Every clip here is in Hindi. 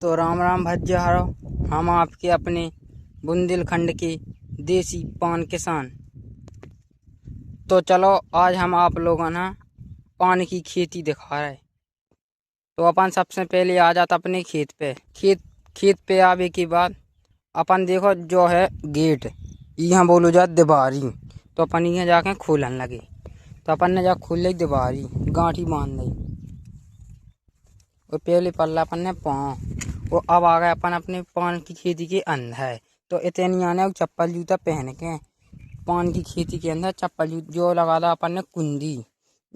तो राम राम भज्जारो। हम आपके अपने बुंदेलखंड के देसी पान किसान। तो चलो आज हम आप लोगों ना पान की खेती दिखा रहे। तो अपन सबसे पहले आ जाता अपने खेत पे। खेत पे आवे के बाद अपन देखो जो है गेट यहाँ बोलो जा दीवारी। तो अपन यहाँ जाके खोलन लगे। तो अपन ने जा खोल ली दीवारी, गांठी बांध ली और पहले पल्ला अपन ने पाँव। वो अब आ गए अपन अपने पान की खेती के अंदर। तो इतनी आने चप्पल जूता पहन के पान की खेती के अंदर चप्पल जूता जो लगा था अपन ने कुंडी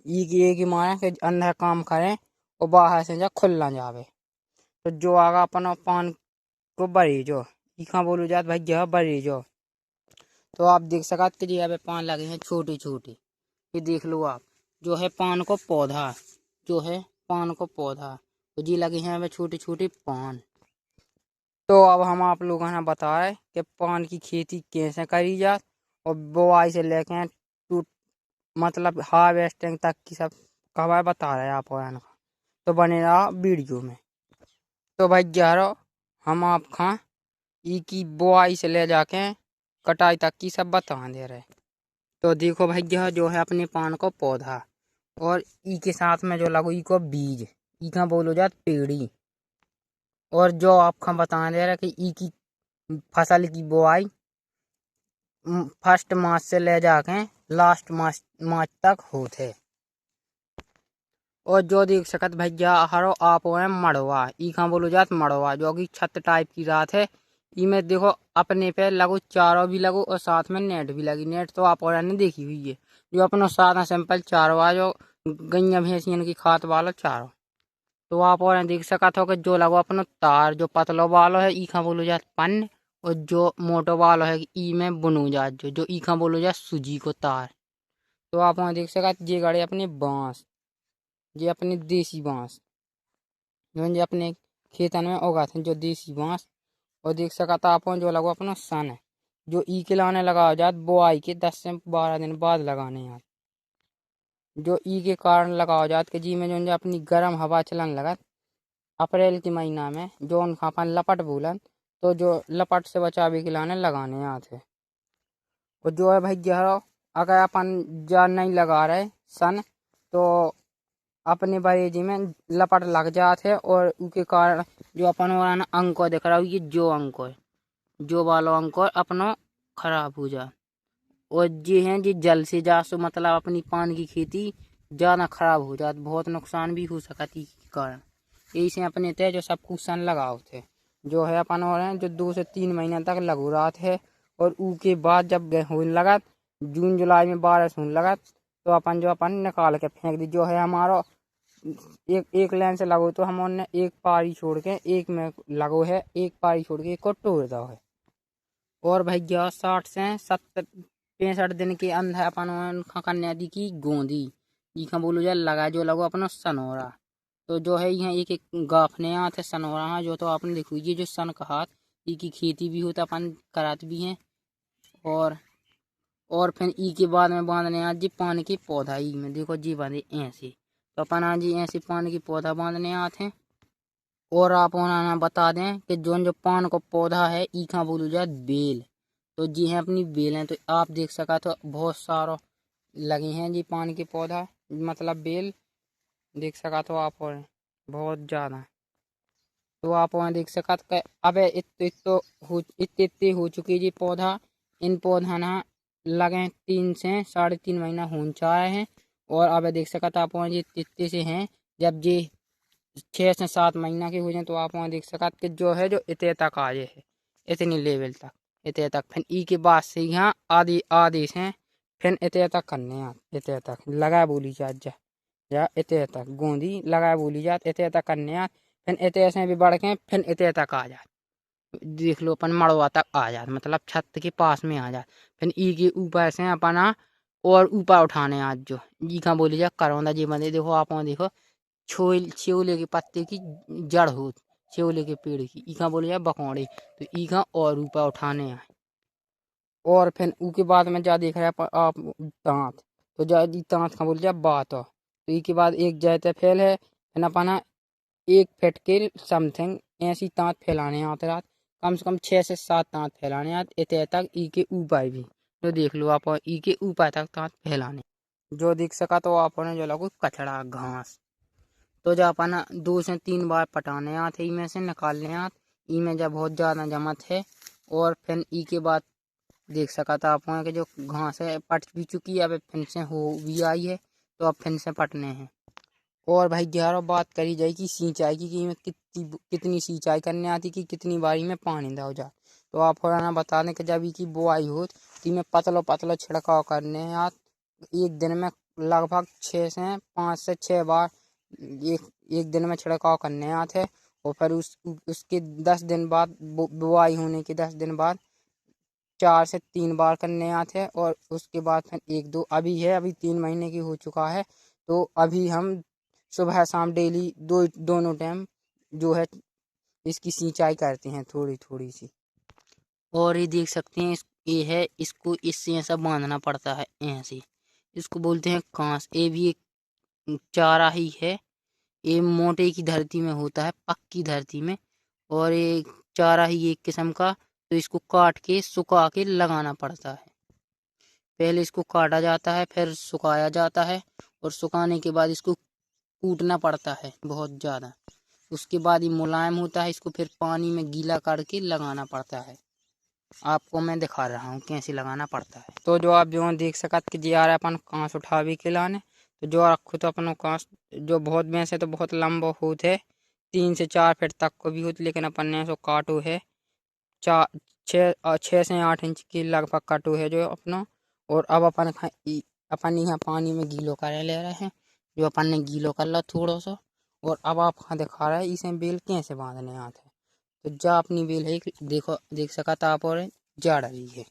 एक मारे के अंदर काम करें और बाहर से जा खुलना जावे। तो जो आगा अपन पान को बरीजो इखा बोलो जात भाई यह बरीजो। तो आप देख सकते कि जी पान लगे हैं छोटे छोटे। ये देख लो आप जो है पान को पौधा, जो है पान को पौधा तो जी लगे हैं छोटे छोटे पान। तो अब हम आप लोगों ने बताए कि पान की खेती कैसे करी जाए और बुआई से लेके टूट मतलब हार्वेस्टिंग तक की सब कब बता रहे आप का। तो बने रहा वीडियो में। तो भाई यारो हम आप खा ई की बुआई से ले जाके कटाई तक की सब बता दे रहे। तो देखो भाई यह जो है अपने पान को पौधा और ई के साथ में जो लगो ई को बीज ई का बोलो जात पेड़ी। और जो आपको बता दे रहा कि ई की फसल की बुआई फर्स्ट मार्च से ले जाके लास्ट मार्च तक होते। और जो देख सकत भैया हरो आप है मड़वा ई का बोलो जात मड़वा जो कि छत टाइप की रात है। ई में देखो अपने पे लगो चारों भी लगो और साथ में नेट भी लगी। नेट तो आप और ने देखी हुई है जो अपना सादा सिंपल चारो जो गैया भैंसियन की खात वाला चारो। तो आप और देख सकत हो कि जो लगो अपना तार जो पतलो वालो है ई का बोलो जात पन और जो मोटो वालो है ई में बुनू जात जो ई का बोलो जात सूजी को तार। तो आप वहाँ देख सकत ये गाड़ी अपने बांस ये अपने देसी बांस जो अपने खेतन में उगाते हैं जो देसी बांस। और देख सकता आप जो लगो अपना सन है जो ई के लाने लगा जात बुआई के 10 से 12 दिन बाद लगाने यार जो ई के कारण लगा जात के जी में जो अपनी गर्म हवा चलन लगा अप्रैल के महीना में जो उनका अपन लपट बोलन। तो जो लपट से बचावे के लाने लगाने आते। और जो है भाई गहरा अगर अपन जा नहीं लगा रहे सन तो अपने बरेजी में लपट लग जाते और उसके कारण जो अपन वाला अंको दिख रहा है ये जो अंको है जो वालो अंको अपनो खराब हो जा। और ये हैं जी जल से जा सो मतलब अपनी पान की खेती ज़्यादा खराब हो जाती, बहुत नुकसान भी हो सकती के कारण। यही से अपने थे जो सब कुछ सन लगाओ थे जो है अपन और हैं जो 2 से 3 महीने तक लगो रहा थे। और उसके बाद जब होने लगा जून जुलाई में बारिश होने लगा तो अपन जो अपन निकाल के फेंक दी। जो है हमारा एक लाइन से लगो तो हमने एक पारी छोड़ के एक में लगो है एक पारी छोड़ के एक को तोड़ दो है। और भैया 60 से 65 दिन के अंदर अपन कन्या दी की गोंदी जी का बोलो जा लगा जो लगो अपना सनोरा। तो जो है यहाँ एक एक गाफने आते सनोरा जो तो आपने देखो ये जो सन कहा ई की खेती भी होता अपन करात भी हैं। और फिर ई के बाद में बांधने आज जी पानी की पौधा ई में देखो जी बांधे ऐसे। तो अपन आज जी ऐसे पानी की पौधा बांधने आते हैं। और आप उन्होंने बता दें कि जो पान को पौधा है ई का बोलो जाए बेल। तो जी हैं अपनी बेल हैं तो आप देख सका तो बहुत सारो लगे हैं जी पान के पौधा मतलब बेल देख सका तो आप और बहुत ज़्यादा। तो आप वहाँ देख सका तो अब इतने हो चुके जी पौधा। इन पौधा ना लगे 3 से 3.5 महीना होने चाहे हैं। और अब देख सका आप वहाँ जी इतने से हैं जब जी 6 से 7 महीना के हो जाए तो आप वहाँ देख सका कि जो है जो इतने तक आ जाए है इतनी लेवल तक इतने तक। फिर ई के बाद से यहाँ आदि आदेश हैं फिर इतने तक करने यहाँ इतने तक लगा बोली जात या इतने तक गोंदी लगा बोली जात इतने तक करने यहाँ फिर इतने से भी बढ़ के फिर इतने तक आ जात। देख लो अपन मड़वा तक आ जात मतलब छत के पास में आ जात। फिर ई के ऊपर से अपना और ऊपर उठाने आज जो ई का बोली जा करौंदा जी बंदे देखो आप वहाँ देखो शेवले के पत्ते की जड़ हो शेवले के पेड़ की ई का बोले जाए बकौड़े। तो ई का और ऊपर उठाने आए। और फिर उसके बाद में जा देख रहे आप दांत तो जा दांत का बोले जाए बात हो। तो ई के बाद एक जाते फैल है फिर अपना 1 फीट के समथिंग ऐसी तांत फैलाने आते रात, कम से कम 6 से 7 तांत फैलाने आते इतने तक ई के ऊपर भी। तो देख लो आप ई के ऊपर तक तांत फैलाने जो दिख सका। तो आपने जो लगो कचड़ा घास तो जब अपन 2 से 3 बार पटाने आते ई में से निकालने आते ई में जब बहुत ज़्यादा जमत है। और फिर ई के बाद देख सका था आप कि जो घास है पट भी चुकी है, अब फिर से हो भी आई है। तो अब फिर से पटने हैं। और भाई 11 बात करी जाए कि सिंचाई की में कितनी सिंचाई करने आती कि कितनी बारी में पानी दो जा। तो आप ना बता दें कि जब की बुआई हो तो में पतलो पतलो छिड़काव करने आत एक दिन में लगभग 6 से 5 से 6 बार एक दिन में छिड़काव करने आते। और फिर उसके 10 दिन बाद बुआई होने के 10 दिन बाद 4 से 3 बार करने आते हैं। और उसके बाद फिर 1-2 अभी है, अभी 3 महीने की हो चुका है। तो अभी हम सुबह शाम डेली दोनों टाइम जो है इसकी सिंचाई करते हैं थोड़ी थोड़ी सी। और ये देख सकते हैं ये है, इसको इससे ऐसा बांधना पड़ता है ऐसे। इसको बोलते हैं कांस। ये भी एक चारा ही है। ये मोटे की धरती में होता है, पक्की धरती में। और ये चारा ही एक किस्म का। तो इसको काट के सुखा के लगाना पड़ता है। पहले इसको काटा जाता है, फिर सुखाया जाता है। और सुखाने के बाद इसको कूटना पड़ता है बहुत ज़्यादा। उसके बाद ये मुलायम होता है। इसको फिर पानी में गीला करके लगाना पड़ता है। आपको मैं दिखा रहा हूँ कैसे लगाना पड़ता है। तो जो आप जो देख सकत कि जी यार अपन कांस उठावे के लाने। तो जो रखो तो अपन कांस जो बहुत भैंस है तो बहुत लंबा होते है, 3 से 4 फीट तक को भी होते। लेकिन अपन ने सो काटो है 6 से 8 इंच की लगभग काटो है जो अपना। और अब अपन यहाँ पानी में गीलो कर ले रहे हैं। जो अपन ने गीलो कर ला थोड़ा सा। और अब आप हाँ दिखा रहे हैं इसे बेल कैसे बांधने आते हैं। तो जा अपनी बेल है देखो देख सका था आप। और जा रही है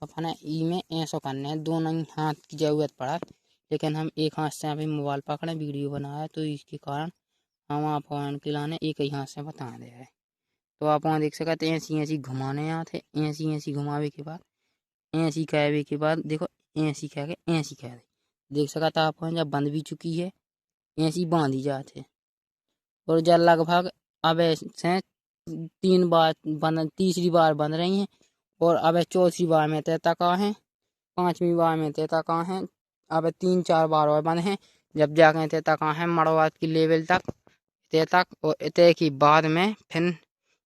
अपन ई में ऐसा करना है, दोनों ही हाथ की जरूरत पड़ा। लेकिन हम एक हाथ से अभी मोबाइल पकड़े वीडियो बनाया तो इसके कारण हम आप के लाने एक ही हाथ से बता दे रहे। तो आप वहाँ देख सकते हैं ऐसी ऐसी घुमाने आते, ऐसी ऐसी घुमावे के बाद ऐसी कहवे के बाद देखो ऐसी कह के ऐसी कह दे। देख सकता आप वहाँ जब बंद भी चुकी है ऐसी बांधी जाते। और जब लगभग अब ऐसे 3 बार बंद, तीसरी बार बंद रही हैं। और अब चौथी बार में तय तक है, 5वीं बार में तय तक है। अब 3-4 बार और बंद हैं। जब जाके तय तक है मड़वात की लेवल तक तय तक। और तय के बाद में फिर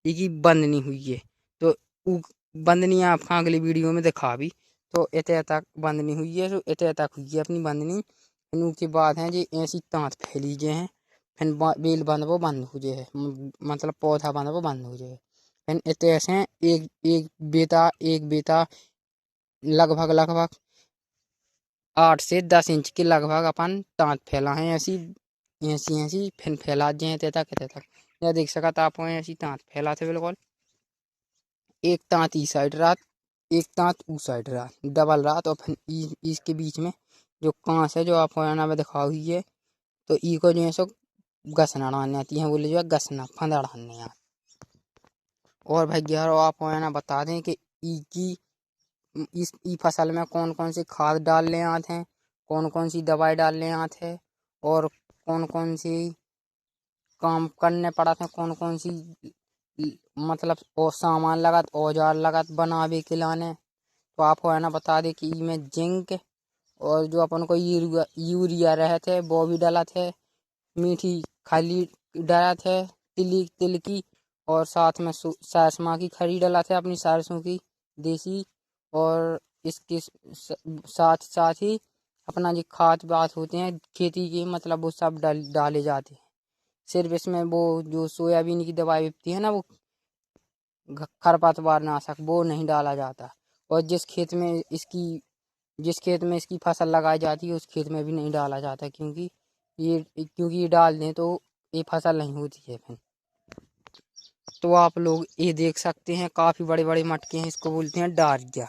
ये बंद नहीं हुई है। तो बंद नहीं आप अगली वीडियो में दिखा भी। तो इतने तक बंद नहीं हुई है। तो इतने तक हुई है अपनी बंदनी। फिर उसके बाद है जी ऐसी तांत फैली जे हैं। फिर बेल बंद वो बंद हो जाए, मतलब पौधा बंद वो बंद हो जाए। फिर इतने ऐसे एक एक बेता लगभग लगभग 8 से 10 इंच के लगभग अपन तांत फैला है ऐसी ऐसी ऐसी। फिर फैला जे हैं तय तक यह देख सका था आप ऐसी तांत फैला थे बिल्कुल। एक तांत ई साइड रात, एक तांत ऊ साइड रात, डबल रात। और फिर इसके बीच में जो कांस है जो आप में दिखा हुई है। तो ई को जो है सो घसना डालने आती है, बोले जो है घसना फंदा डालने आती। और भाई ग्यारह आप ना बता दें कि ई की इस ई फसल में कौन कौन सी खाद डालने आते हैं, कौन कौन सी दवाई डालने आते हैं। और कौन कौन सी काम करने पड़ते हैं, कौन कौन सी मतलब और सामान लगत औजार लगत बनावे के लाने। तो आपको है ना बता दे कि इसमें जिंक और जो अपन को यूरिया रहे थे वो भी डाला थे। मीठी खाली डाला थे तिल की। और साथ में सरसों की खरी डाला थे अपनी सरसों की देसी। और इसके साथ साथ ही अपना जो खाद बात होते हैं खेती के मतलब वो सब डाले जाते हैं। सिर्फ इसमें वो जो सोयाबीन की दवाई बिकती है ना वो खरपतवार नाशक वो नहीं डाला जाता। और जिस खेत में इसकी फसल लगाई जाती है उस खेत में भी नहीं डाला जाता। क्योंकि ये डाल दें तो ये फसल नहीं होती है फिर। तो आप लोग ये देख सकते हैं काफ़ी बड़े बड़े मटके हैं, इसको बोलते हैं डारिया।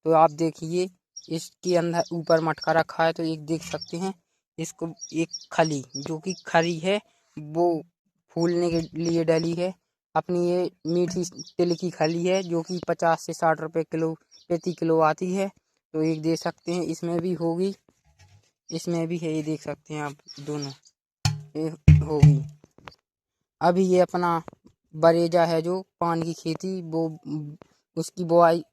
तो आप देखिए इसके अंदर ऊपर मटका रखा है तो एक देख सकते हैं इसको एक खली जो कि खरी है वो फूलने के लिए डली है। अपनी ये मीठी तिल की खली है जो कि 50 से 60 रुपए किलो प्रति किलो आती है। तो एक देख सकते हैं इसमें भी होगी, इसमें भी है, ये देख सकते हैं आप दोनों ये होगी। अभी ये अपना बरेजा है जो पान की खेती, वो उसकी बुआई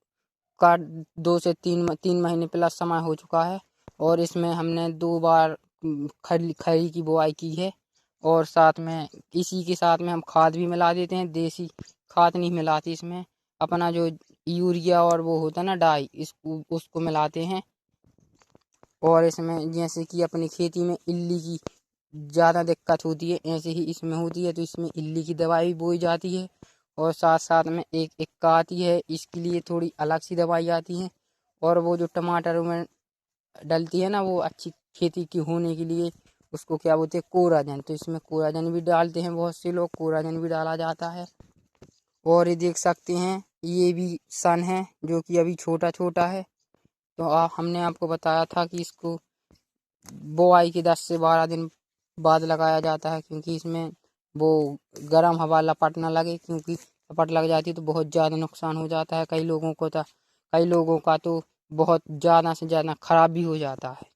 का 2 से 3 महीने प्लस समय हो चुका है। और इसमें हमने 2 बार खरी की बुआई की है। और साथ में इसी के साथ में हम खाद भी मिला देते हैं। देसी खाद नहीं मिलाते इसमें, अपना जो यूरिया और वो होता है ना डाई, उसको मिलाते हैं। और इसमें जैसे कि अपनी खेती में इल्ली की ज़्यादा दिक्कत होती है, ऐसे ही इसमें होती है, तो इसमें इल्ली की दवाई भी बोई जाती है। और साथ साथ में एक इक्का आती है, इसके लिए थोड़ी अलग सी दवाई आती है। और वो जो टमाटर में डलती है ना, वो अच्छी खेती की होने के लिए, उसको क्या बोलते हैं, कोराजन। तो इसमें कोराजन भी डालते हैं, बहुत से लोग कोराजन भी डाला जाता है। और ये देख सकते हैं, ये भी सन है जो कि अभी छोटा छोटा है। तो हमने आपको बताया था कि इसको बुआई के 10 से 12 दिन बाद लगाया जाता है, क्योंकि इसमें वो गर्म हवा लपट ना लगे, क्योंकि लपट लग जाती है तो बहुत ज़्यादा नुकसान हो जाता है कई लोगों का तो बहुत ज़्यादा से ज़्यादा खराब भी हो जाता है,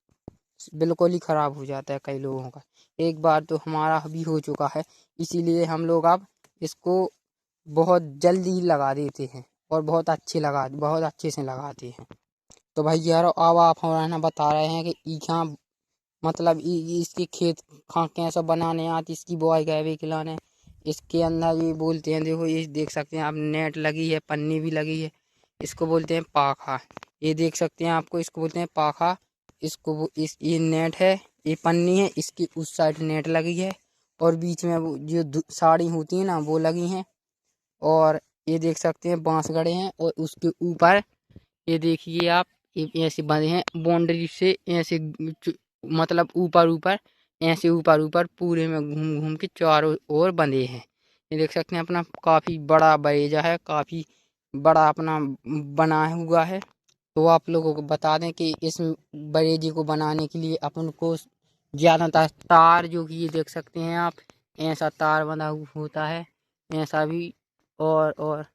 बिल्कुल ही खराब हो जाता है कई लोगों का। एक बार तो हमारा भी हो चुका है, इसीलिए हम लोग अब इसको बहुत जल्दी ही लगा देते हैं और बहुत अच्छे से लगाते हैं। तो भाई यार, अब आप हमारा बता रहे हैं कि ईखा मतलब इसकी खेत खा कैसा बनाने आती, इसकी बुआई कैसे खिलाने। इसके अंदर ये बोलते हैं, देखो ये देख सकते हैं आप, नेट लगी है, पन्नी भी लगी है, इसको बोलते हैं पाखा। ये देख सकते हैं आपको, इसको बोलते हैं पाखा। ये नेट है, ये पन्नी है, इसकी उस साइड नेट लगी है और बीच में वो जो साड़ी होती है ना, वो लगी हैं। और ये देख सकते हैं बांस गड़े हैं और उसके ऊपर ये देखिए आप, ये ऐसे बंधे हैं बाउंड्री से, ऐसे मतलब ऊपर ऊपर, ऐसे ऊपर ऊपर पूरे में घूम घूम के चारों ओर बंधे हैं। ये देख सकते हैं अपना काफ़ी बड़ा बरेजा है, काफ़ी बड़ा अपना बना हुआ है। तो आप लोगों को बता दें कि इस बरेजे को बनाने के लिए अपन को ज़्यादातर तार, जो कि ये देख सकते हैं आप, ऐसा तार बंधा होता है, ऐसा भी। और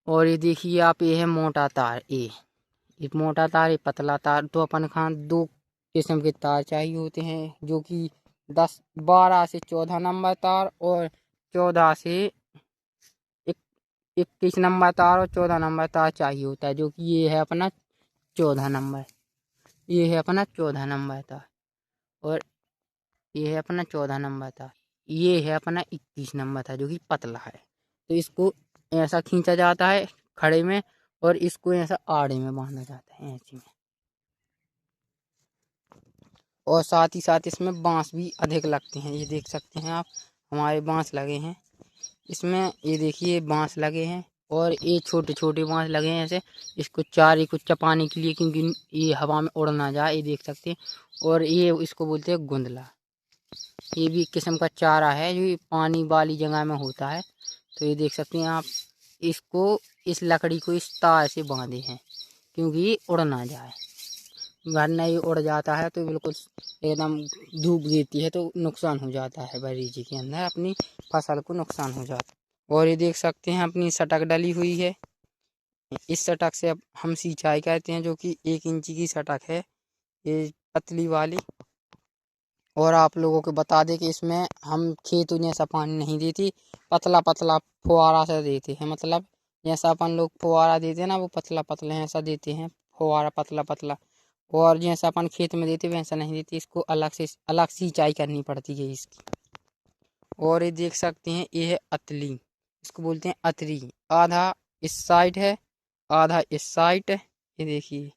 और ये देखिए आप, ये है मोटा तार, ये मोटा तार, ये पतला तार। तो अपन खान 2 किस्म के तार चाहिए होते हैं, जो कि 12 से 14 नंबर तार और 14 से 21 नंबर तार और 14 नंबर तार चाहिए होता है, जो कि ये है अपना 14 नंबर। ये है अपना 14 नंबर तार और ये है अपना 14 नंबर तार। ये है अपना 21 नंबर था, जो कि पतला है। तो इसको ऐसा खींचा जाता है खड़े में, और इसको ऐसा आड़े में बांधा जाता है, ऐसे में। और साथ ही साथ इसमें बांस भी अधिक लगते हैं, ये देख सकते हैं आप, हमारे बांस लगे हैं इसमें। ये देखिए बांस लगे हैं और ये छोटे छोटे बांस लगे हैं ऐसे, इसको चारे को चपाने के लिए, क्योंकि ये हवा में उड़ ना जाए, ये देख सकते हैं। और ये इसको बोलते हैं गुंदला। ये भी एक किस्म का चारा है, जो पानी वाली जगह में होता है। तो ये देख सकते हैं आप, इसको इस लकड़ी को इस तार से बांधे हैं, क्योंकि ये उड़ ना जाए, वरना ये उड़ जाता है तो बिल्कुल एकदम धूप गिरती है तो नुकसान हो जाता है, बरेजी के अंदर अपनी फसल को नुकसान हो जाता है। और ये देख सकते हैं अपनी सटक डली हुई है, इस सटक से अब हम सिंचाई करते हैं, जो कि 1 इंची की सटक है, ये पतली वाली। और आप लोगों को बता दें कि इसमें हम खेतों जैसा पानी नहीं देती, पतला पतला फुहारा सा देते हैं। मतलब जैसा अपन लोग फुहारा देते हैं ना, वो पतला पतला ऐसा देते हैं, फुहारा पतला पतला। और जैसा अपन खेत में देते वैसा नहीं देते, इसको अलग सिंचाई करनी पड़ती है इसकी। और ये देख सकते हैं, ये है अतली, इसको बोलते हैं अतरी। आधा इस साइड है, आधा इस साइड है, ये देखिए।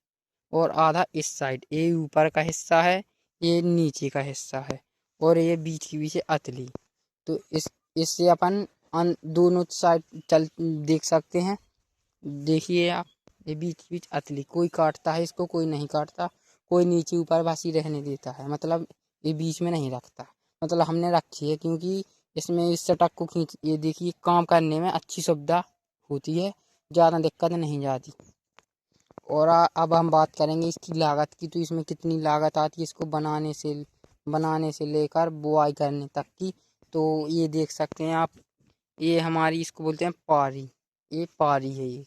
और आधा इस साइड, ये ऊपर का हिस्सा है, ये नीचे का हिस्सा है, और ये बीच के बीच अतली। तो इससे अपन दोनों साइड चल देख सकते हैं। देखिए आप, ये बीच बीच अतली, कोई काटता है इसको, कोई नहीं काटता, कोई नीचे ऊपर बस ही रहने देता है, मतलब ये बीच में नहीं रखता। मतलब हमने रखी है, क्योंकि इसमें इस सटक को खींच, ये देखिए काम करने में अच्छी सुविधा होती है, ज़्यादा दिक्कत नहीं जाती। और अब हम बात करेंगे इसकी लागत की। तो इसमें कितनी लागत आती है इसको बनाने से लेकर बुआई करने तक की। तो ये देख सकते हैं आप, ये हमारी इसको बोलते हैं पारी, ये पारी है ये।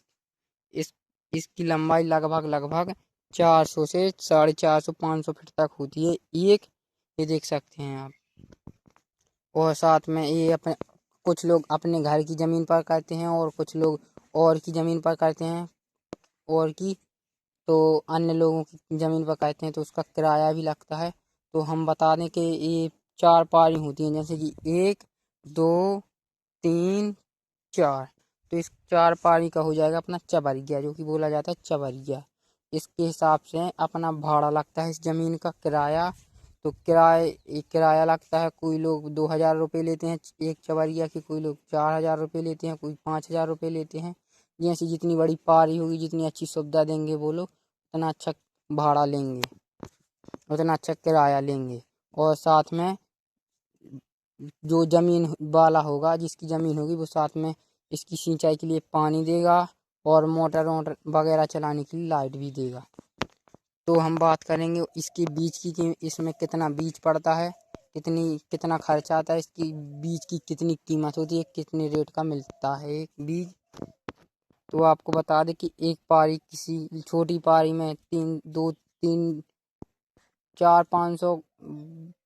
इस इसकी लंबाई लगभग 400 से 450 500 फीट तक होती है एक, ये देख सकते हैं आप। और साथ में ये अपने कुछ लोग अपने घर की ज़मीन पर करते हैं और कुछ लोग और की ज़मीन पर करते हैं, और की तो अन्य लोगों की ज़मीन पर करते हैं तो उसका किराया भी लगता है। तो हम बता दें कि ये 4 पारी होती हैं, जैसे कि 1 2 3 4। तो इस 4 पारी का हो जाएगा अपना चबरिया, जो कि बोला जाता है चबरिया। इसके हिसाब से अपना भाड़ा लगता है इस ज़मीन का किराया। तो किराया लगता है, कोई लोग 2000 रुपये लेते हैं एक चबरिया की, कोई लोग 4000 रुपये लेते हैं, कोई 5000 रुपये लेते हैं। जैसे जितनी बड़ी पारी होगी, जितनी अच्छी सुविधा देंगे वो लोग, उतना अच्छा भाड़ा लेंगे, उतना अच्छा किराया लेंगे। और साथ में जो ज़मीन वाला होगा, जिसकी ज़मीन होगी, वो साथ में इसकी सिंचाई के लिए पानी देगा और मोटर वोटर वगैरह चलाने के लिए लाइट भी देगा। तो हम बात करेंगे इसके बीज की कि इसमें कितना बीज पड़ता है, कितना खर्चा आता है, इसकी बीज की कितनी कीमत होती है, कितने रेट का मिलता है एक बीज। तो आपको बता दें कि एक पारी, किसी छोटी पारी में 400-500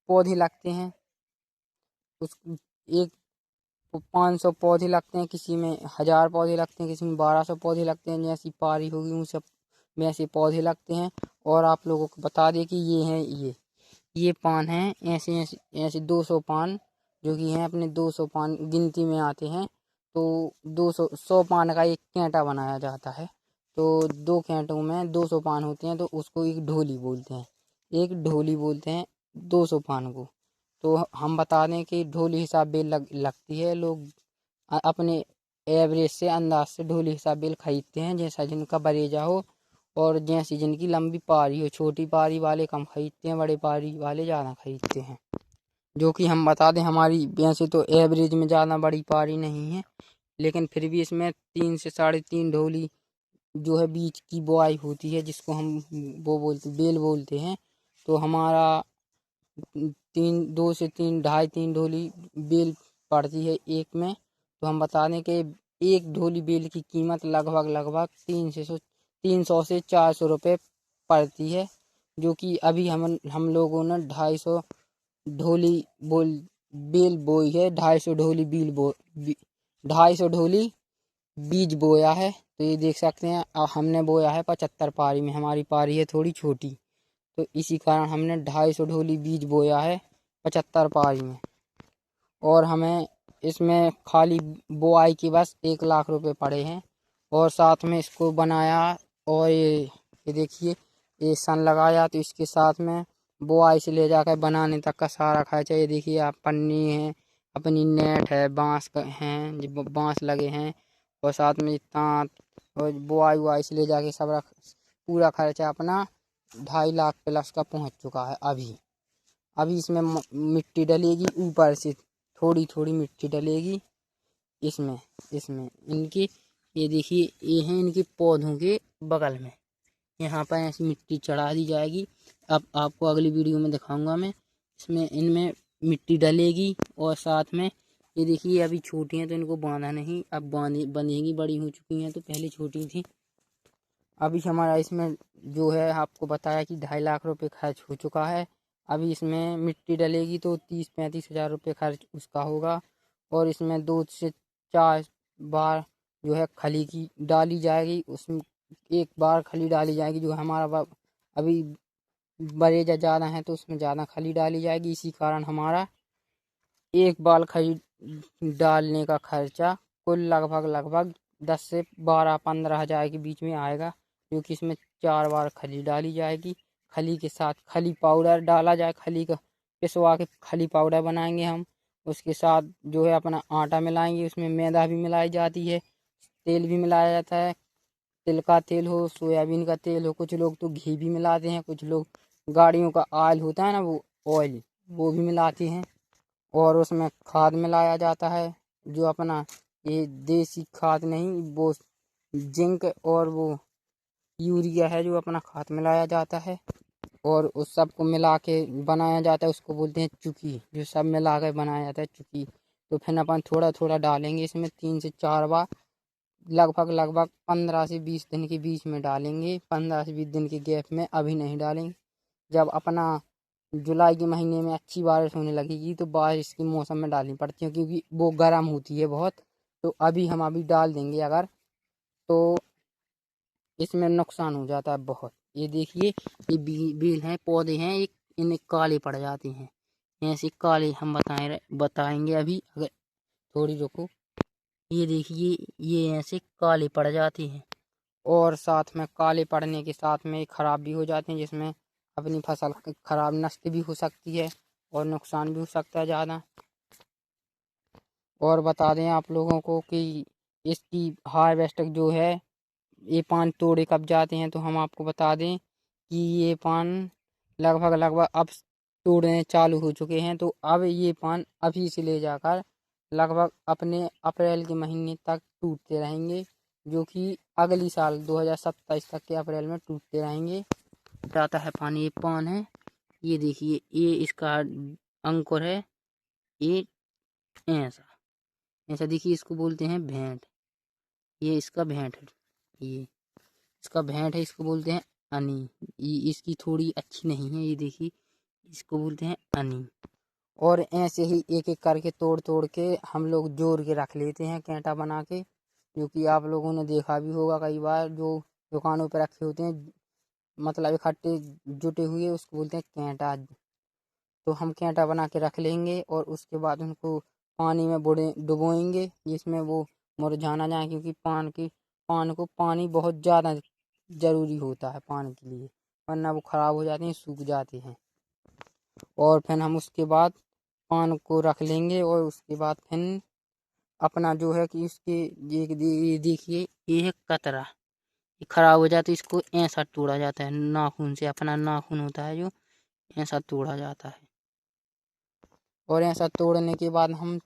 पौधे लगते हैं। उस एक 500 पौधे लगते हैं, किसी में 1000 पौधे लगते हैं, किसी में 1200 पौधे लगते हैं। जैसी पारी होगी उन सब में ऐसे पौधे लगते हैं। और आप लोगों को बता दें कि ये पान हैं, ऐसे ऐसे ऐसे 200 पान जो कि हैं अपने 200 पान गिनती में आते हैं। तो 100 पान का एक कैंटा बनाया जाता है। तो 2 कैंटों में 200 पान होते हैं, तो उसको एक ढोली बोलते हैं। एक ढोली बोलते हैं 200 पान को। तो हम बता दें कि ढोली हिसाब बेल लगती है। लोग अपने एवरेज से अंदाज से ढोली हिसाब बेल खरीदते हैं, जैसा जिनका बरेजा हो और जैसी जिनकी लंबी पारी हो। छोटी पारी वाले कम खरीदते हैं, बड़े पारी वाले ज़्यादा खरीदते हैं। जो कि हम बता दें, हमारी वैसे तो एवरेज में ज़्यादा बड़ी पारी नहीं है, लेकिन फिर भी इसमें 3 से 3.5 ढोली जो है बीज की बुआई होती है, जिसको हम वो बोलते बेल बोलते हैं। तो हमारा 2 से 3 2.5-3 ढोली बेल पड़ती है एक में। तो हम बता दें कि एक ढोली बेल की कीमत लगभग 300 से 400 रुपये पड़ती है। जो कि अभी हम लोगों ने 250 ढोली बेल बोई है, 250 ढोली 250 ढोली बीज बोया है। तो ये देख सकते हैं, हमने बोया है 75 पारी में, हमारी पारी है थोड़ी छोटी, तो इसी कारण हमने 250 ढोली बीज बोया है 75 पारी में। और हमें इसमें खाली बुआई की बस 1 लाख रुपए पड़े हैं। और साथ में इसको बनाया, और ये देखिए, ये सन लगाया, तो इसके साथ में बुआई से ले जाकर बनाने तक का सारा खर्चा। ये देखिए, आप पन्नी है, अपनी नेट है, बांस हैं, बांस लगे हैं, और साथ में तांत और बुआई वुआई से ले जाके सब पूरा खर्चा अपना 2.5 लाख प्लस का पहुंच चुका है। अभी इसमें मिट्टी डलेगी, ऊपर से थोड़ी थोड़ी मिट्टी डलेगी इसमें इसमें इनकी। ये देखिए, ये हैं इनके पौधों के बगल में, यहाँ पर ऐसी मिट्टी चढ़ा दी जाएगी। अब आपको अगली वीडियो में दिखाऊंगा मैं। इसमें इनमें मिट्टी डलेगी, और साथ में ये देखिए, अभी छोटी हैं तो इनको बांधा नहीं, अब बंधेंगी, बड़ी हो चुकी हैं, तो पहले छोटी थी। अभी हमारा इसमें जो है, आपको बताया कि 2.5 लाख रुपए खर्च हो चुका है। अभी इसमें मिट्टी डलेगी तो 30-35 हज़ार रुपये खर्च उसका होगा। और इसमें 2 से 4 बार जो है खली की डाली जाएगी। उसमें एक बार खली डाली जाएगी, जो हमारा अभी बरेजा ज़्यादा है तो उसमें ज़्यादा खली डाली जाएगी। इसी कारण हमारा एक बार खली डालने का खर्चा कुल लगभग 10 से 12-15 हज़ार के बीच में आएगा। क्योंकि इसमें 4 बार खली डाली जाएगी। खली के साथ खली पाउडर डाला जाए, खली का पिसवा के खली पाउडर बनाएंगे हम। उसके साथ जो है अपना आटा मिलाएंगे, उसमें मैदा भी मिलाई जाती है, तेल भी मिलाया जाता है। तिल का तेल हो, सोयाबीन का तेल हो, कुछ लोग तो घी भी मिलाते हैं, कुछ लोग गाड़ियों का ऑयल होता है ना, वो ऑयल वो भी मिलाते हैं। और उसमें खाद मिलाया जाता है, जो अपना ये देसी खाद नहीं, वो जिंक और वो यूरिया है, जो अपना खाद मिलाया जाता है। और उस सब को मिला के बनाया जाता है, उसको बोलते हैं चुकी, जो सब मिला के बनाया जाता है चुकी। तो फिर अपन थोड़ा थोड़ा डालेंगे इसमें, 3 से 4 बार, लगभग 15 से 20 दिन के बीच में डालेंगे, 15 से 20 दिन के गैप में, अभी नहीं डालेंगे। जब अपना जुलाई के महीने में अच्छी बारिश होने लगेगी तो बारिश के मौसम में डालनी पड़ती है, क्योंकि वो गर्म होती है बहुत। तो अभी हम अभी डाल देंगे अगर, तो इसमें नुकसान हो जाता है बहुत। ये देखिए, ये बेल हैं, पौधे हैं, एक इनमें काले पड़ जाते हैं ऐसे काले। हम बताएंगे अभी, अगर थोड़ी रुको। ये देखिए, ये ऐसे काले पड़ जाते हैं, और साथ में काले पड़ने के साथ में खराब भी हो जाते हैं, जिसमें अपनी फसल खराब नष्ट भी हो सकती है और नुकसान भी हो सकता है ज़्यादा। और बता दें आप लोगों को कि इसकी हार्वेस्ट जो है, ये पान तोड़े कब जाते हैं, तो हम आपको बता दें कि ये पान लगभग अब तोड़ने चालू हो चुके हैं। तो अब ये पान अभी से ले जाकर लगभग अपने अप्रैल के महीने तक टूटते रहेंगे, जो कि अगली साल 2027 तक के अप्रैल में टूटते रहेंगे। जाता है पानी, ये पान है, ये देखिए, ये इसका अंकुर है। ये ऐसा ऐसा देखिए, इसको बोलते हैं भेंट। ये इसका भेंट है, ये इसका भेंट है, इसको बोलते हैं अनी। ये इसकी थोड़ी अच्छी नहीं है, ये देखिए, इसको बोलते हैं अनी। और ऐसे ही एक एक करके तोड़ तोड़ के हम लोग जोड़ के रख लेते हैं कैंटा बना के, जो कि आप लोगों ने देखा भी होगा कई बार, जो दुकानों पर रखे होते हैं, मतलब इकट्ठे जुटे हुए, उसको बोलते हैं कैंटा। तो हम कैंटा बना के रख लेंगे और उसके बाद उनको पानी में डुबोएंगे, जिसमें वो मुरझा ना जाए, क्योंकि पान को पानी बहुत ज़्यादा ज़रूरी होता है पान के लिए, वरना वो ख़राब हो जाते हैं, सूख जाते हैं। और फिर हम उसके बाद पान को रख लेंगे, और उसके बाद फिर अपना जो है कि इसके ये देखिए, ये है कतरा। ये खराब हो जाता है, इसको ऐसा तोड़ा जाता है नाखून से, अपना नाखून होता है जो, ऐसा तोड़ा जाता है। और ऐसा तोड़ने के बाद हम,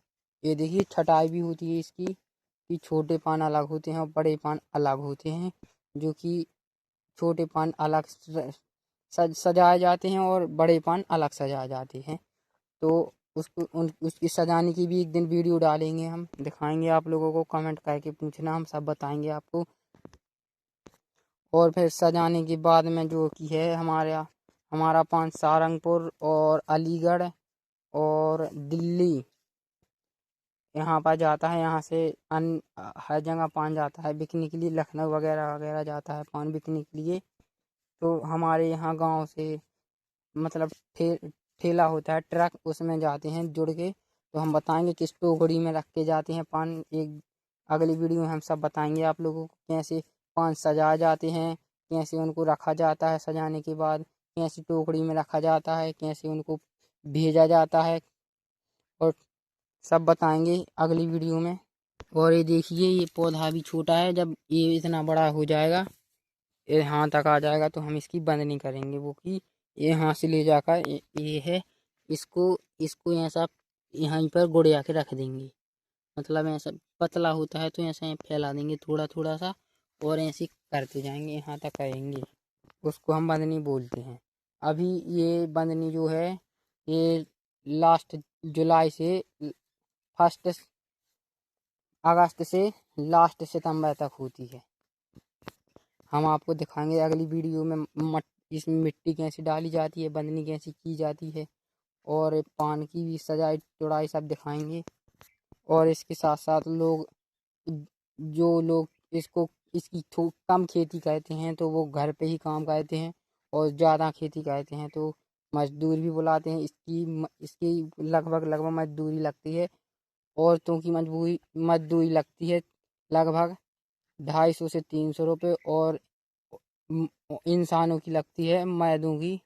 ये देखिए, छटाई भी होती है इसकी, कि छोटे पान अलग होते हैं और बड़े पान अलग होते हैं, जो कि छोटे पान अलग सजाए जाते हैं और बड़े पान अलग सजाए जाते हैं। तो उसकी सजाने की भी एक दिन वीडियो डालेंगे, हम दिखाएंगे आप लोगों को, कमेंट करके पूछना, हम सब बताएंगे आपको। और फिर सजाने के बाद में जो कि है हमारा पान सहारनपुर और अलीगढ़ और दिल्ली यहाँ पर जाता है। यहाँ से हर जगह पान जाता है बिकने के लिए, लखनऊ वगैरह वगैरह जाता है पान बिकने के लिए। तो हमारे यहाँ गांव से, मतलब ठेला होता है, ट्रक, उसमें जाते हैं जुड़ के। तो हम बताएंगे किस टोकरी में रख के जाते हैं पान, एक अगली वीडियो में हम सब बताएंगे आप लोगों को, कैसे पान सजाए जाते हैं, कैसे उनको रखा जाता है, सजाने के बाद कैसी टोकरी में रखा जाता है, कैसे उनको भेजा जाता है, और सब बताएंगे अगली वीडियो में। और ये देखिए, ये पौधा भी छोटा है, जब ये इतना बड़ा हो जाएगा, ये यहाँ तक आ जाएगा, तो हम इसकी बंद नहीं करेंगे, वो कि ये यहाँ से ले जाकर ये है, इसको इसको ऐसा यहीं पर गुड़िया के रख देंगे। मतलब ऐसा पतला होता है तो ऐसा फैला देंगे थोड़ा थोड़ा सा, और ऐसे करते जाएंगे, यहाँ तक आएंगे। उसको हम बंदनी बोलते हैं। अभी ये बंदनी जो है, ये लास्ट जुलाई से फर्स्ट अगस्त से लास्ट सितंबर तक होती है। हम आपको दिखाएंगे अगली वीडियो में इसमें मिट्टी कैसे डाली जाती है, बंदनी कैसे की जाती है, और पान की भी सजाई चौड़ाई सब दिखाएंगे। और इसके साथ साथ जो लोग इसकी कम खेती करते हैं, तो वो घर पे ही काम करते हैं, और ज़्यादा खेती करते हैं तो मजदूर भी बुलाते हैं। इसकी लगभग लगभग मजदूरी लगती है, औरतों की मजदूरी लगती है लगभग 250 से 300 रुपये, और इंसानों की लगती है, मर्दों की,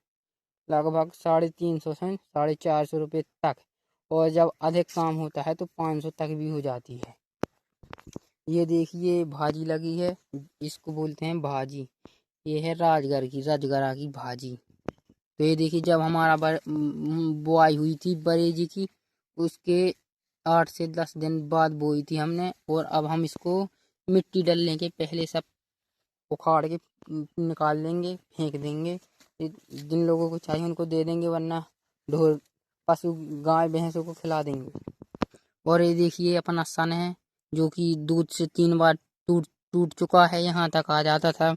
लगभग 350 से 450 रुपये तक। और जब अधिक काम होता है तो 500 तक भी हो जाती है। ये देखिए, भाजी लगी है, इसको बोलते हैं भाजी। ये है राजगरा की भाजी। तो ये देखिए, जब हमारा बुआई हुई थी बड़े जी की, उसके 8 से 10 दिन बाद बोई थी हमने। और अब हम इसको मिट्टी डालने के पहले सब उखाड़ के निकाल लेंगे, फेंक देंगे। जिन लोगों को चाहिए उनको दे देंगे, वरना ढोर पशु गाय भैंसों को खिला देंगे। और ये देखिए, अपना सन है, जो कि दूध से 3 बार टूट टूट चुका है, यहाँ तक आ जाता था,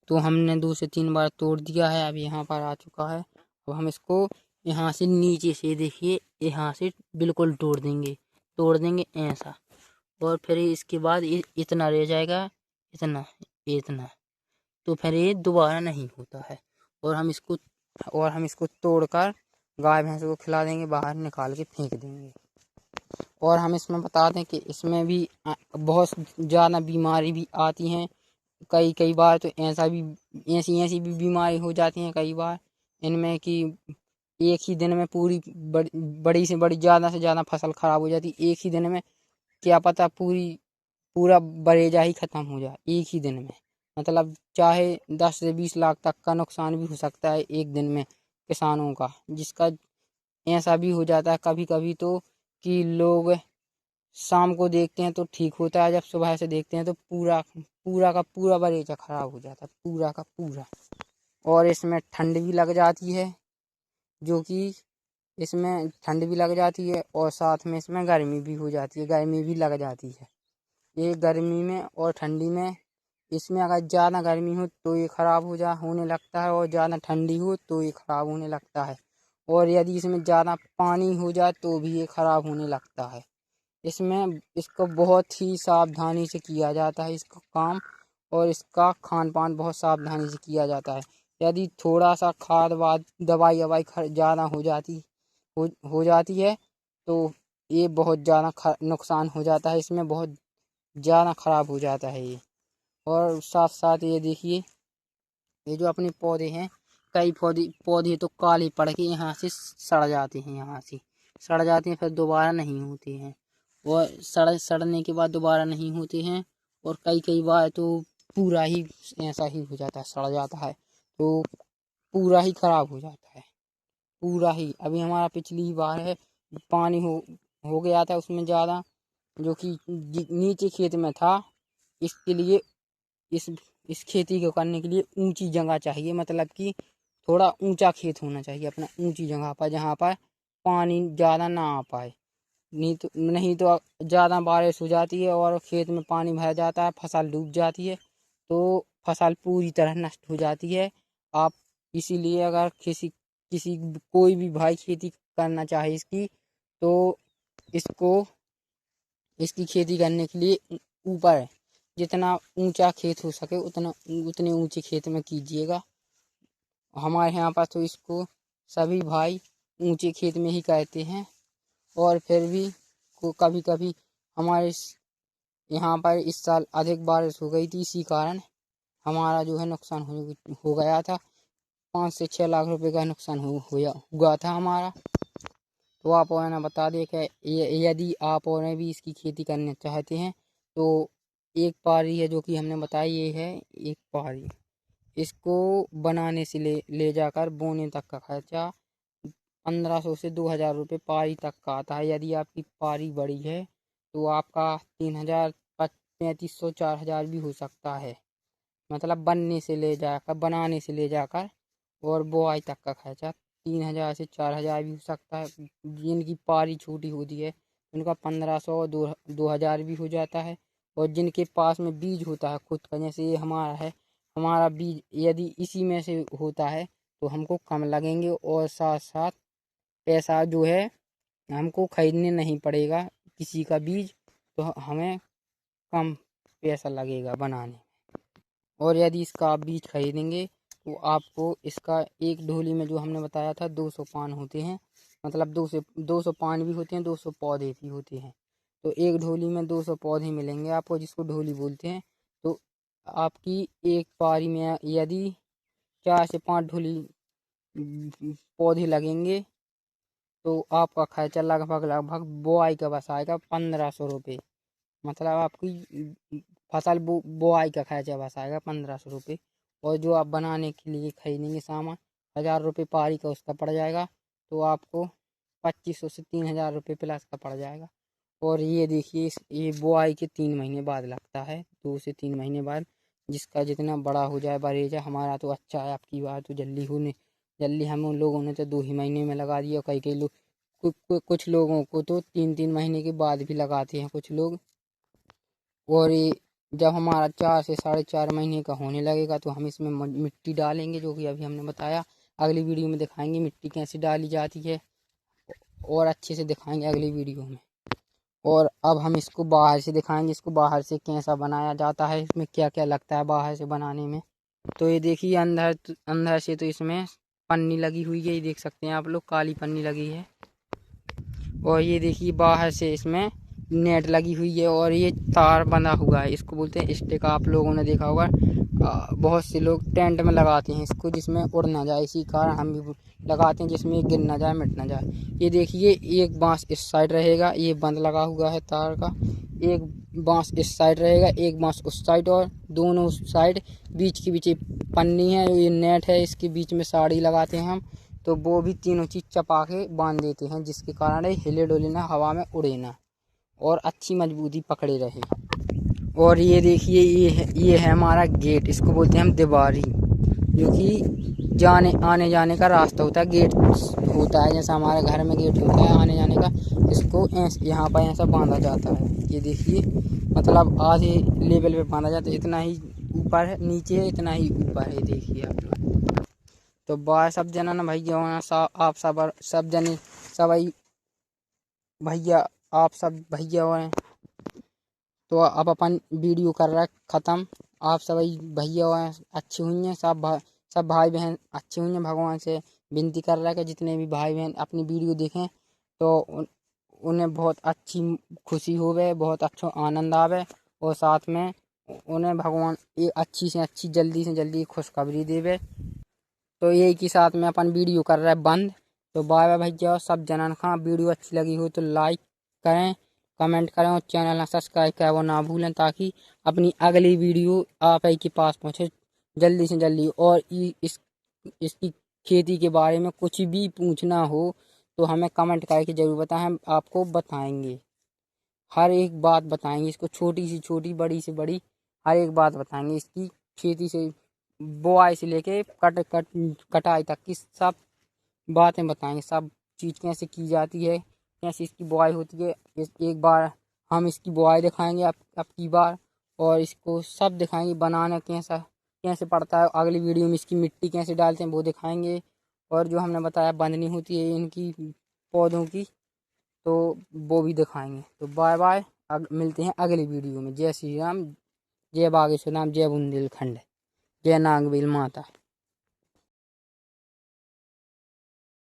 तो हमने 2 से 3 बार तोड़ दिया है, अब यहाँ पर आ चुका है। तो हम इसको यहाँ से नीचे से देखिए यहाँ से बिल्कुल तोड़ देंगे ऐसा। और फिर इसके बाद इतना रह जाएगा, इतना इतना। तो फिर ये दोबारा नहीं होता है। और हम इसको तोड़कर गाय भैंस को खिला देंगे, बाहर निकाल के फेंक देंगे। और हम इसमें बता दें कि इसमें भी बहुत ज़्यादा बीमारी भी आती हैं। कई बार तो ऐसी भी बीमारी हो जाती हैं कई बार इनमें कि एक ही दिन में पूरी बड़ी से बड़ी ज़्यादा से ज़्यादा फसल खराब हो जाती एक ही दिन में। क्या पता पूरा बरेजा ही खत्म हो जाए एक ही दिन में। मतलब चाहे 10 से 20 लाख तक का नुकसान भी हो सकता है एक दिन में किसानों का, जिसका ऐसा भी हो जाता है कभी कभी तो कि लोग शाम को देखते हैं तो ठीक होता है, जब सुबह से देखते हैं तो पूरा का पूरा बगीचा खराब हो जाता है, पूरा का पूरा। और इसमें ठंड भी लग जाती है, जो कि इसमें ठंड भी लग जाती है और साथ में इसमें गर्मी भी हो जाती है, गर्मी भी लग जाती है। ये गर्मी में और ठंडी में इसमें अगर ज़्यादा गर्मी हो तो ये ख़राब होने लगता है, और ज़्यादा ठंडी हो तो ये ख़राब होने लगता है। और यदि इसमें ज़्यादा पानी हो जाए तो भी ये ख़राब होने लगता है। इसमें इसको बहुत ही सावधानी से किया जाता है इसका काम, और इसका खान पान बहुत सावधानी से किया जाता है। यदि थोड़ा सा खाद वाद दवाई ववाई ज़्यादा हो जाती है तो ये बहुत ज़्यादा नुकसान हो जाता है, इसमें बहुत ज़्यादा ख़राब हो जाता है ये। और साथ साथ ये देखिए ये जो अपने पौधे हैं, कई पौधे तो काले पड़ के यहाँ से सड़ जाते हैं, यहाँ से सड़ जाते हैं, फिर दोबारा नहीं होते हैं। और सड़ने के बाद दोबारा नहीं होते हैं। और कई बार तो पूरा ही ऐसा ही हो जाता है, सड़ जाता है तो पूरा ही खराब हो जाता है, पूरा ही। अभी हमारा पिछली बार है पानी हो गया था उसमें ज़्यादा, जो कि नीचे खेत में था। इसके लिए इस इस खेती को करने के लिए ऊंची जगह चाहिए, मतलब कि थोड़ा ऊंचा खेत होना चाहिए अपना, ऊंची जगह पर जहाँ पर पानी ज़्यादा ना आ पाए। नहीं तो ज़्यादा बारिश हो जाती है और खेत में पानी भर जाता है, फसल डूब जाती है तो फसल पूरी तरह नष्ट हो जाती है। आप इसीलिए अगर किसी कोई भी भाई खेती करना चाहे इसकी, तो इसकी खेती करने के लिए ऊपर जितना ऊंचा खेत हो सके उतने ऊंचे खेत में कीजिएगा। हमारे यहाँ पर तो इसको सभी भाई ऊंचे खेत में ही करते हैं। और फिर भी कभी कभी हमारे यहाँ पर इस साल अधिक बारिश हो गई थी, इसी कारण हमारा जो है नुकसान हो गया था। 5 से 6 लाख रुपए का नुकसान हुआ था हमारा। तो आप और ना बता दें कि यदि आप और भी इसकी खेती करना चाहते हैं तो एक पारी है जो कि हमने बताई, ये है एक पारी। इसको बनाने से ले जाकर बोने तक का खर्चा 1500 से 2000 रुपये पारी तक का आता है। यदि आपकी पारी बड़ी है तो आपका 3000 3500 4000 भी हो सकता है। मतलब बनाने से ले जाकर और बुआई तक का खर्चा 3000 से 4000 भी हो सकता है। जिनकी पारी छोटी होती है उनका 1500 2000 भी हो जाता है। और जिनके पास में बीज होता है खुद का, जैसे ये हमारा है, हमारा बीज यदि इसी में से होता है तो हमको कम लगेंगे, और साथ साथ पैसा जो है हमको खरीदने नहीं पड़ेगा किसी का बीज, तो हमें कम पैसा लगेगा बनाने। और यदि इसका आप बीज खरीदेंगे तो आपको इसका एक ढोली में, जो हमने बताया था 200 पान होते हैं, मतलब 200 पान भी होते हैं, 200 पौधे भी होते हैं। तो एक ढोली में 200 पौधे मिलेंगे आपको, जिसको ढोली बोलते हैं। तो आपकी एक पारी में यदि 4 से 5 ढोली पौधे लगेंगे तो आपका खर्चा लगभग बुआई का बस आएगा 1500 रुपये। मतलब आपकी फसल बुआई का खर्चा बस आएगा 1500 रुपये। और जो आप बनाने के लिए खरीदेंगे सामान 1000 रुपये पारी का उसका पड़ जाएगा, तो आपको 2500 से 3000 रुपये प्लस का पड़ जाएगा। और ये देखिए ये बुआई के 3 महीने बाद लगता है, 2 से 3 महीने बाद। जिसका जितना बड़ा हो जाए बरेजा, हमारा तो अच्छा है, आपकी बात तो जल्दी हम उन लोगों ने तो 2 ही महीने में लगा दिया। कई लोग कुछ लोगों को तो 3 महीने के बाद भी लगाते हैं कुछ लोग। और ये जब हमारा 4 से 4.5 महीने का होने लगेगा तो हम इसमें मिट्टी डालेंगे, जो कि अभी हमने बताया। अगली वीडियो में दिखाएंगे मिट्टी कैसे डाली जाती है और अच्छे से दिखाएंगे अगली वीडियो में। और अब हम इसको बाहर से दिखाएंगे, इसको बाहर से कैसा बनाया जाता है, इसमें क्या क्या लगता है बाहर से बनाने में। तो ये देखिए अंदर से तो इसमें पन्नी लगी हुई है, ये देख सकते हैं आप लोग, काली पन्नी लगी है। और ये देखिए बाहर से इसमें नेट लगी हुई है और ये तार बंधा हुआ है, इसको बोलते हैं स्टिक। आप लोगों ने देखा होगा बहुत से लोग टेंट में लगाते हैं इसको, जिसमें उड़ ना जाए, इसी कारण हम भी लगाते हैं जिसमें गिर ना जाए, मिट ना जाए। ये देखिए एक बांस इस साइड रहेगा, ये बंद लगा हुआ है तार का, एक बांस इस साइड रहेगा, एक बांस उस साइड, और दोनों साइड बीच के बीच पन्नी है, ये नेट है, इसके बीच में साड़ी लगाते हैं हम। तो वो भी तीनों चीज़ चपा के बांध देते हैं, जिसके कारण हिले डोले ना, हवा में उड़े ना और अच्छी मजबूती पकड़े रहे। और ये देखिए ये है हमारा गेट, इसको बोलते हैं हम दीवारी, जो कि जाने आने जाने का रास्ता होता है। गेट होता है जैसा हमारे घर में गेट होता है आने जाने का, इसको यहाँ पर ऐसा बांधा जाता है। ये देखिए मतलब आधे लेवल पे बांधा जाता है, इतना ही ऊपर है, नीचे है, इतना ही ऊपर है, देखिए आप लोग। तो बाय सब जना ना भैया, आप सब जने सभी भैया, आप सब भैया हैं। तो अब अपन वीडियो कर रहा है ख़त्म। आप सभी भैया हैं अच्छे हुई हैं, सब भाई बहन अच्छे हुई हैं। भगवान से विनती कर रहा है कि जितने भी भाई बहन अपनी वीडियो देखें तो उन्हें बहुत अच्छी खुशी होवे, बहुत अच्छा आनंद आवे, और साथ में उन्हें भगवान एक अच्छी से अच्छी जल्दी से जल्दी खुशखबरी देवे। तो यही के साथ में अपन वीडियो कर रहे हैं बंद। तो बाय बाय भैया, सब जनन खां। वीडियो अच्छी लगी हो तो लाइक करें, कमेंट करें और चैनल ना सब्सक्राइब करें वो ना भूलें, ताकि अपनी अगली वीडियो आप ही के पास पहुँचे जल्दी से जल्दी। और इसकी खेती के बारे में कुछ भी पूछना हो तो हमें कमेंट करके ज़रूर बताएं, हम आपको बताएंगे, हर एक बात बताएंगे। इसको छोटी से छोटी, बड़ी से बड़ी हर एक बात बताएंगे। इसकी खेती से बुआई से लेके कटाई तक की सब बातें बताएंगे। सब चीज़ कैसे की जाती है, कैसे इसकी बुआई होती है, एक बार हम इसकी बुआई दिखाएंगे अब की बार, और इसको सब दिखाएंगे बनाना कैसे पड़ता है। अगली वीडियो में इसकी मिट्टी कैसे डालते हैं वो दिखाएंगे, और जो हमने बताया बंधनी होती है इनकी पौधों की, तो वो भी दिखाएंगे। तो बाय बाय, मिलते हैं अगली वीडियो में। जय श्री राम, जय बागेश्वर धाम, जय बुंदेलखंड, जय नागबेल माता।